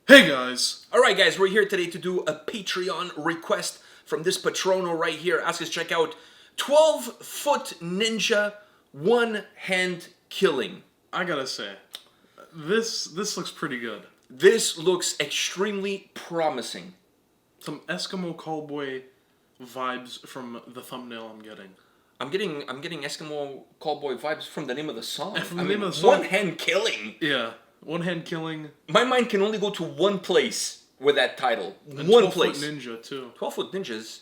Hey guys! Alright guys, we're here today to do a Patreon request from this Patrono right here. Ask us to check out 12-foot ninja one-hand killing. I gotta say, this looks pretty good. This looks extremely promising. Some Eskimo cowboy vibes from the thumbnail I'm getting. I'm getting Eskimo cowboy vibes from the name of the song. From the name of the song. One-hand killing. Yeah, one-hand killing. My mind can only go to one place with that title. And One 12-foot place. ninja too. 12-foot ninjas.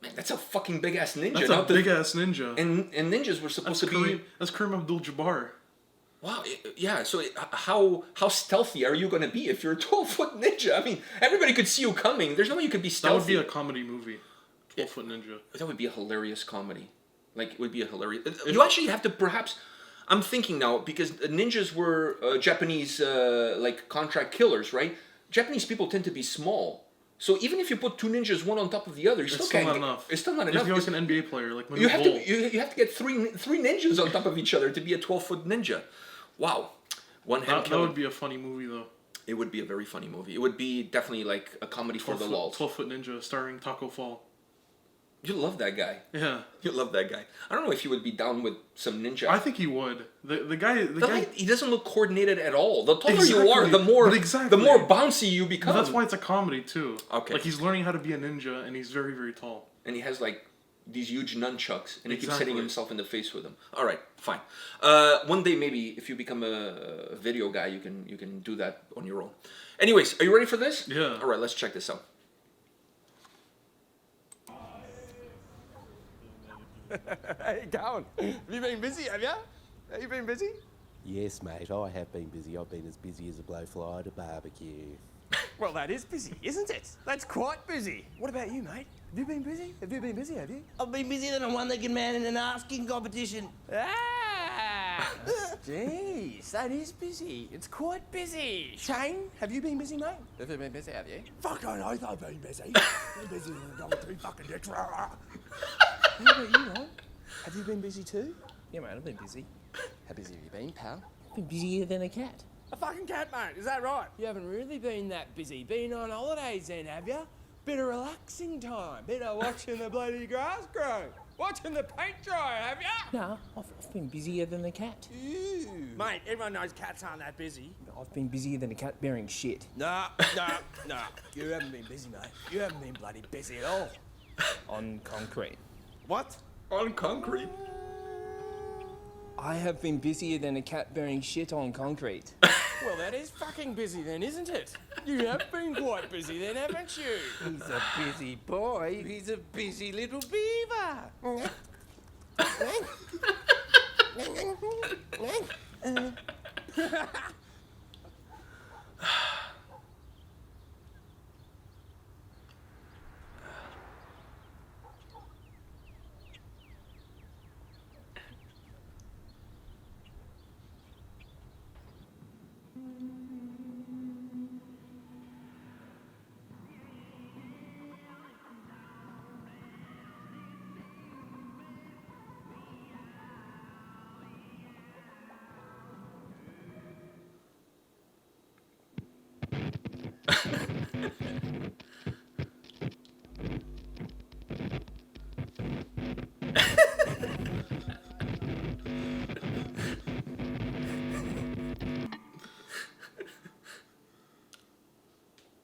Man, that's a fucking big-ass ninja. That's a big-ass ninja. And ninjas were supposed to be... That's Kareem Abdul-Jabbar. Wow, yeah, so how stealthy are you going to be if you're a 12-foot ninja? I mean, everybody could see you coming. There's no way you could be stealthy. That would be a comedy movie. 12-foot ninja. That would be a hilarious comedy. Like, it would be a hilarious... You actually have to perhaps... I'm thinking now, because ninjas were Japanese, like, contract killers, right? Japanese people tend to be small. So even if you put two ninjas one on top of the other, It's still not enough. It's still not You have enough. to be like an NBA player, like You have to get three ninjas on top of each other to be a 12-foot ninja. Wow. That would be a funny movie, though. It would be a very funny movie. It would be definitely like a comedy for the lulz. 12-foot ninja starring Taco Fall. You love that guy. Yeah. You love that guy. I don't know if he would be down with some ninja. I think he would. The guy. He doesn't look coordinated at all. The taller Exactly. you are, the more bouncy you become. But that's why it's a comedy too. Okay. Like he's learning how to be a ninja, and he's very, very tall. And he has like these huge nunchucks, and he keeps Exactly. hitting himself in the face with them. All right, fine. One day maybe if you become a video guy, you can do that on your own. Anyways, are you ready for this? Yeah. All right, let's check this out. How you going? Have you been busy, have you? Have you been busy? Yes, mate, I have been busy. I've been as busy as a blowfly at a barbecue. Well, that is busy, isn't it? That's quite busy. What about you, mate? Have you been busy? Have you been busy, have you? I've been busier than a one-legged man in an asking competition. Ah! Jeez, that is busy. It's quite busy. Shane, have you been busy, mate? Have you been busy, have you? Fucking oath, I've been busy. Been busy than a dog with two fucking dicks. How about you, mate? Have you been busy too? Yeah, mate, I've been busy. How busy have you been, pal? I've been busier than a cat. A fucking cat, mate. Is that right? You haven't really been that busy. Been on holidays then, have you? Bit of relaxing time. Bit of watching the bloody grass grow. Watching the paint dry, have you? No, I've been busier than a cat. Ew. Mate, everyone knows cats aren't that busy. I've been busier than a cat bearing shit. Nah. You haven't been busy, mate. You haven't been bloody busy at all. On concrete. What? On concrete. I have been busier than a cat bearing shit on concrete. Well, that is fucking busy then, isn't it? You have been quite busy then, haven't you? He's a busy boy. He's a busy little beaver.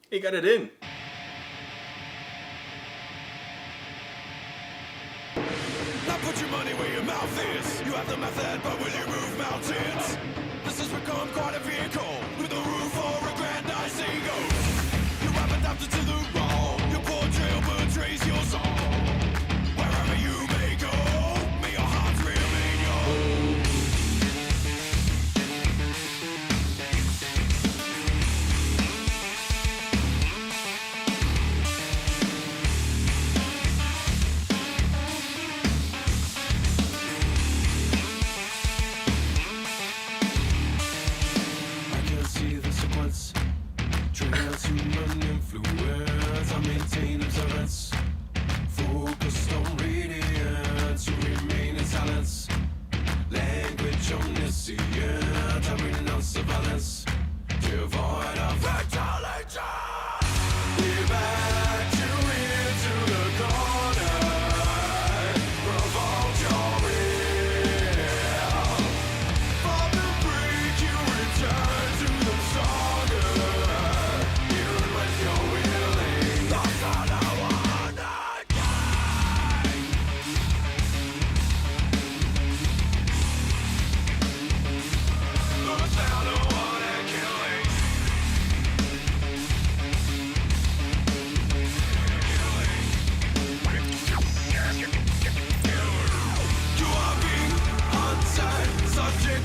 He got it in. Now put your money where your mouth is. You have the method, but will you move mountains? This has become quite a vehicle with a roof or aggrandized egos. You have adapted to the role. Your poor jailbird betrays your soul. Wherever you may go, may your hearts remain your home. I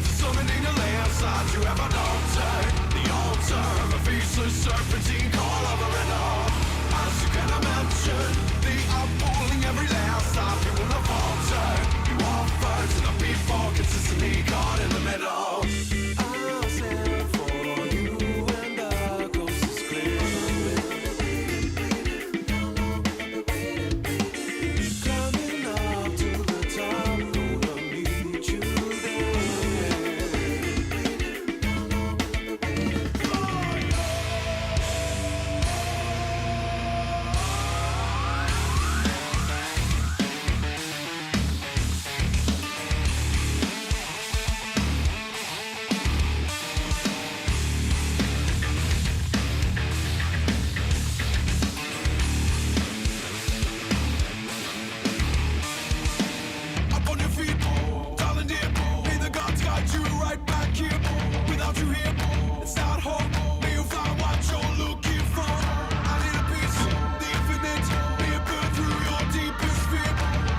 Summoning the landslide, you have an altar. The altar of a faceless serpentine call of a riddle. As you can imagine, they are pulling every last time. You wanna falter. You offer to the people, consistently caught in the middle. I'll stand for you when the coast is clear. Coming up to the top, gonna meet you there. Up on your feet, darling dear. May the gods guide you right back here. Without you here, it's not home. May you find what you're looking for. I need a piece, the infinite. May it burn through your deepest fear.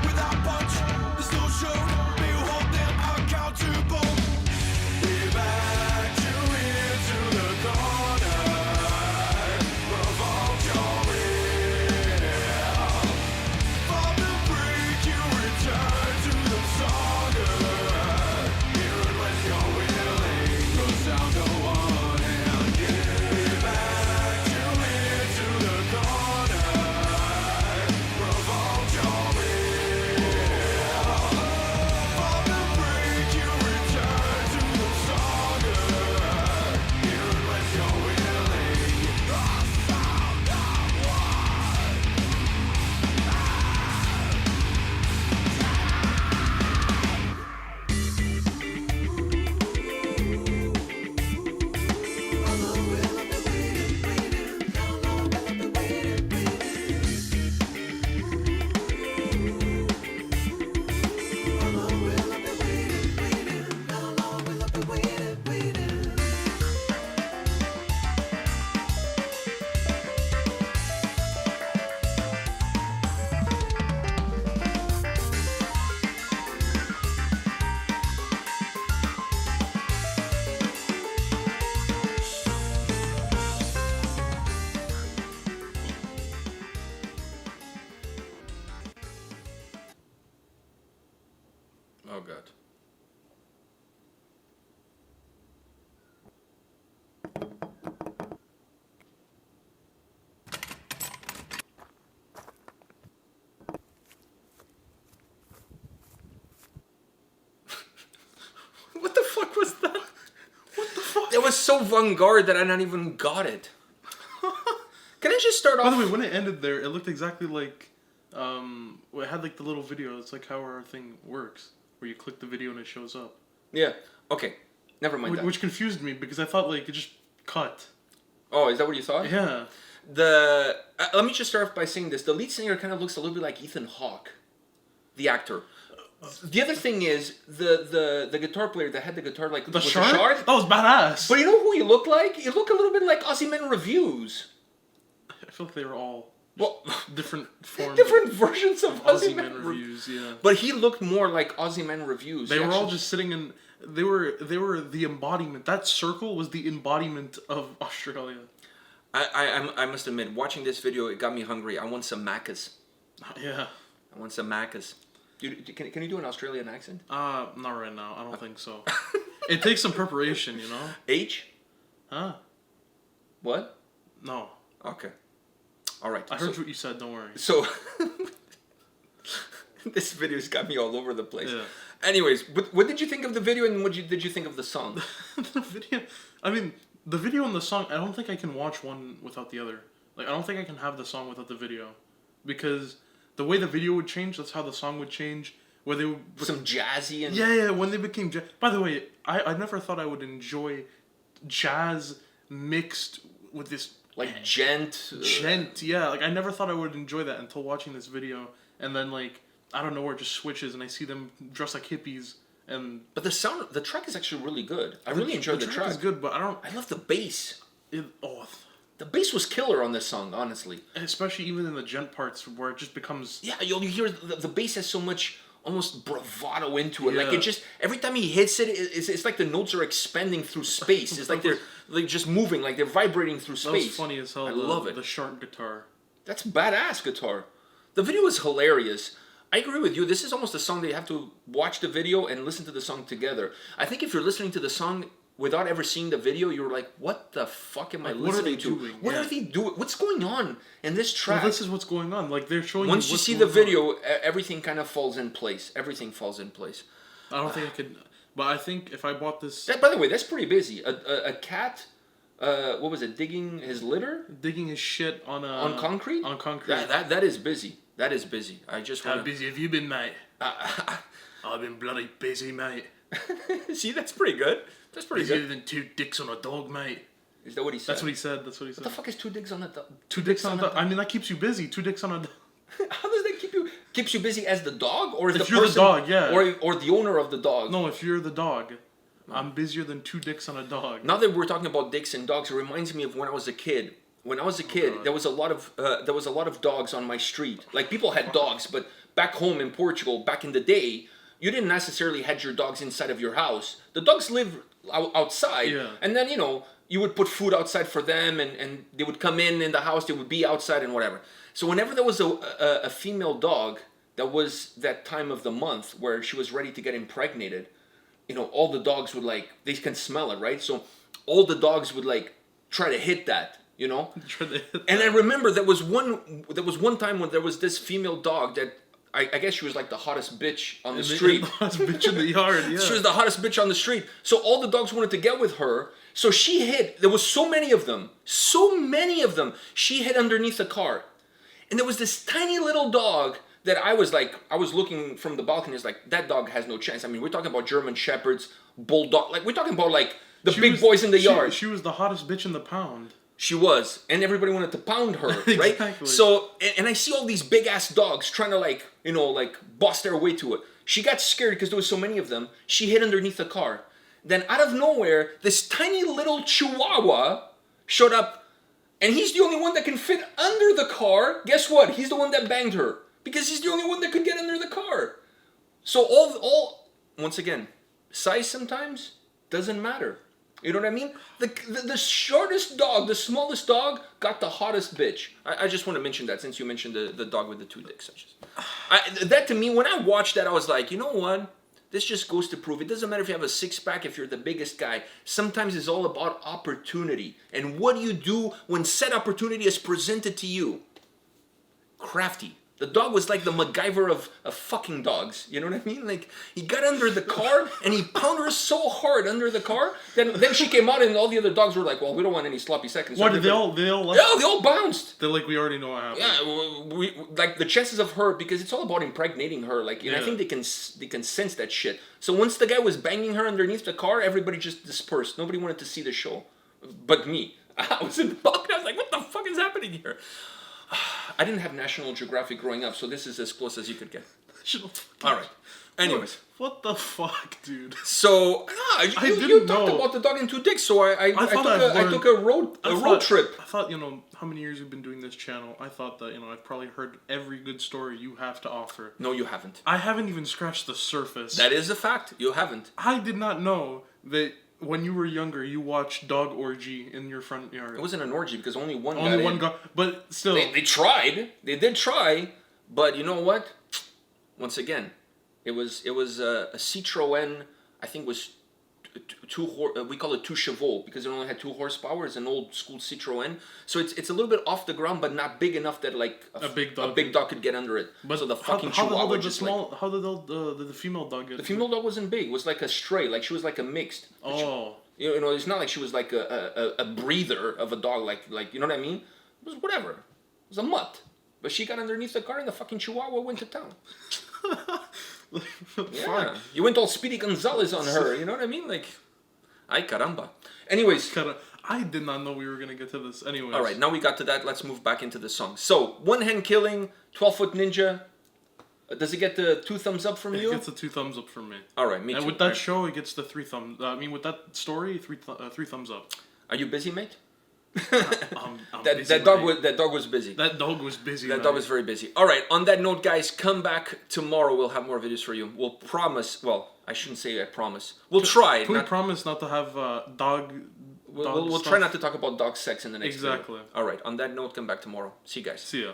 Without punch, there's no show. May you hold them accountable. We backed you into the corner. Provoked your will. From the brink, you return to the stronger. Even when you're willing, goes down to one hand. We backed you into the corner. Provoked your will. From the brink, you return to the stronger. Even when you're willing, I found out why. Oh god. What the fuck was that? What the fuck? It was so avant-garde that I not even got it. Can I just start off? By the way, when it ended there, it looked exactly like, it had like the little video. It's like how our thing works, where you click the video and it shows up. Yeah. Okay. Never mind that. Which confused me because I thought like it just cut. Oh, is that what you thought? Yeah. Let me just start off by saying this. The lead singer kind of looks a little bit like Ethan Hawke, the actor. The other thing is the guitar player that had the guitar like The with shark? That was badass. But you know who he looked like? He looked a little bit like Aussie Men Reviews. I feel like they were all Well, different forms. different versions of Aussie Men Reviews, yeah. But he looked more like Aussie Men Reviews. They were all just sitting in. They were the embodiment. That circle was the embodiment of Australia. I must admit, watching this video, it got me hungry. I want some macas. Yeah. I want some macas. Can you do an Australian accent? Not right now. I don't think so. It takes some preparation, you know. H? Huh? What? No. Okay. All right. I heard what you said. Don't worry. So this video's got me all over the place. Yeah. Anyways, what did you think of the video, and did you think of the song? The video. I mean, the video and the song. I don't think I can watch one without the other. Like, I don't think I can have the song without the video, because the way the video would change, that's how the song would change. Where they would Some jazzy and yeah. When they became by the way, I never thought I would enjoy jazz mixed with this like gent. Yeah. Like, I never thought I would enjoy that until watching this video, and then like I don't know where it just switches, and I see them dressed like hippies. But the track is actually really good. I really enjoyed the track. It's good, but I love the bass. The bass was killer on this song, honestly. Especially even in the gent parts where it just becomes... Yeah, you hear the bass has so much almost bravado into it. Like Yeah. it just every time he hits it, it's like the notes are expanding through space. It's like they're just moving, like they're vibrating through That was space. funny as hell. I love it. The shark guitar. That's badass guitar. The video is hilarious. I agree with you. This is almost a song that you have to watch the video and listen to the song together. I think if you're listening to the song without ever seeing the video, you're like, what the fuck am I Like, what are listening they to? doing? What Yeah. are they doing? What's going on in this track? Well, this is what's going on. Like they're showing. Once you you what's see the going on. video, everything kind of falls in place. Everything falls in place. I don't think I could. But I think if I bought this, That, by the way, that's pretty busy. A cat, what was it, digging his litter? digging his shit on On concrete? On concrete. That is busy. That is busy. I just How want busy have you been, mate? I've been bloody busy, mate. See, that's pretty good. That's pretty Busier good. than 2 dicks on a dog, mate. Is that what he said? That's what he said. That's what he said. What the fuck is 2 dicks on a dog? 2 dicks on a dog. I mean, that keeps you busy. 2 dicks on a dog. How does that keeps you busy as the dog, or as If the you're the person, dog, yeah. or the owner of the dog? No, if you're the dog, I'm busier than 2 dicks on a dog. Now that we're talking about dicks and dogs, it reminds me of when I was a kid. When I was a kid, God. there was a lot of dogs on my street. Like people had dogs, but back home in Portugal, back in the day, you didn't necessarily had your dogs inside of your house. The dogs lived outside, Yeah. and then you would put food outside for them, and they would come in the house. They would be outside and whatever. So whenever there was a female dog, that was that time of the month where she was ready to get impregnated. All the dogs would they can smell it, right? So all the dogs would try to hit that. And I remember there was one time when there was this female dog that I guess she was like the hottest bitch on the street. The hottest bitch in the yard, yeah. She was the hottest bitch on the street. So all the dogs wanted to get with her. So she hid. There was so many of them. She hid underneath the car. And there was this tiny little dog that I was looking from the balcony. It's like, that dog has no chance. I mean, we're talking about German Shepherds, Bulldog. We're talking about the big boys in the yard. She was the hottest bitch in the pound. She was, and everybody wanted to pound her, right? Exactly. So, and I see all these big ass dogs trying to bust their way to it. She got scared because there was so many of them. She hid underneath the car. Then out of nowhere, this tiny little Chihuahua showed up, and he's the only one that can fit under the car. Guess what? He's the one that banged her because he's the only one that could get under the car. So all once again, size sometimes doesn't matter. You know what I mean? The shortest dog, the smallest dog, got the hottest bitch. I just want to mention that since you mentioned the dog with the 2 dicks. That to me, when I watched that, I was like, you know what? This just goes to prove it doesn't matter if you have a 6-pack, if you're the biggest guy. Sometimes it's all about opportunity. And what do you do when said opportunity is presented to you? Crafty. The dog was like the MacGyver of fucking dogs. You know what I mean? He got under the car and he pounded her so hard under the car. Then she came out and all the other dogs were like, well, we don't want any sloppy seconds. What, did they all left? Yeah, they all bounced. They're like, we already know what happened. Yeah, we the chances of her, because it's all about impregnating her. I think they can sense that shit. So once the guy was banging her underneath the car, everybody just dispersed. Nobody wanted to see the show, but me. I was in the balcony. I was like, what the fuck is happening here? I didn't have National Geographic growing up, so this is as close as you could get. All right. Anyways. What the fuck, dude? So, you talked about the dog and 2 dicks, so I took a road trip. I thought, how many years you've been doing this channel, I thought that, I've probably heard every good story you have to offer. No, you haven't. I haven't even scratched the surface. That is a fact. You haven't. I did not know that when you were younger, you watched Dog Orgy in your front yard. It wasn't an orgy because only one got but still. They tried. They did try, but you know what? Once again, it was a Citroën. I think was we call it 2 chevaux because it only had 2 horsepower. It's an old school Citroën, so it's a little bit off the ground, but not big enough that a big dog could get under it. But so the fucking how Chihuahua did how did the female dog get? The female dog wasn't big. It was like a stray. She was like a mixed. Oh. It's not like she was like a breather of a dog. Like you know what I mean? It was whatever. It was a mutt. But she got underneath the car and the fucking Chihuahua went to town. Yeah. You went all Speedy Gonzalez on her. You know what I mean? Ay caramba. Anyways. I did not know we were going to get to this. Anyways. All right, now we got to that. Let's move back into the song. So, one hand killing, 12-foot ninja. Does it get the 2 thumbs up from you? It gets the 2 thumbs up from me. All right, me too. And with that show, it gets the 3 thumbs. With that story, 3 thumbs up. Are you busy, mate? I'm busy, That dog mate. was busy. That dog was busy. That mate. dog was very busy. All right. On that note, guys, come back tomorrow. We'll have more videos for you. We'll promise. Well, I shouldn't say I promise. We'll try. Can we promise not to have dog? We'll try not to talk about dog sex in the next video. Exactly. All right. On that note, come back tomorrow. See you guys. See ya.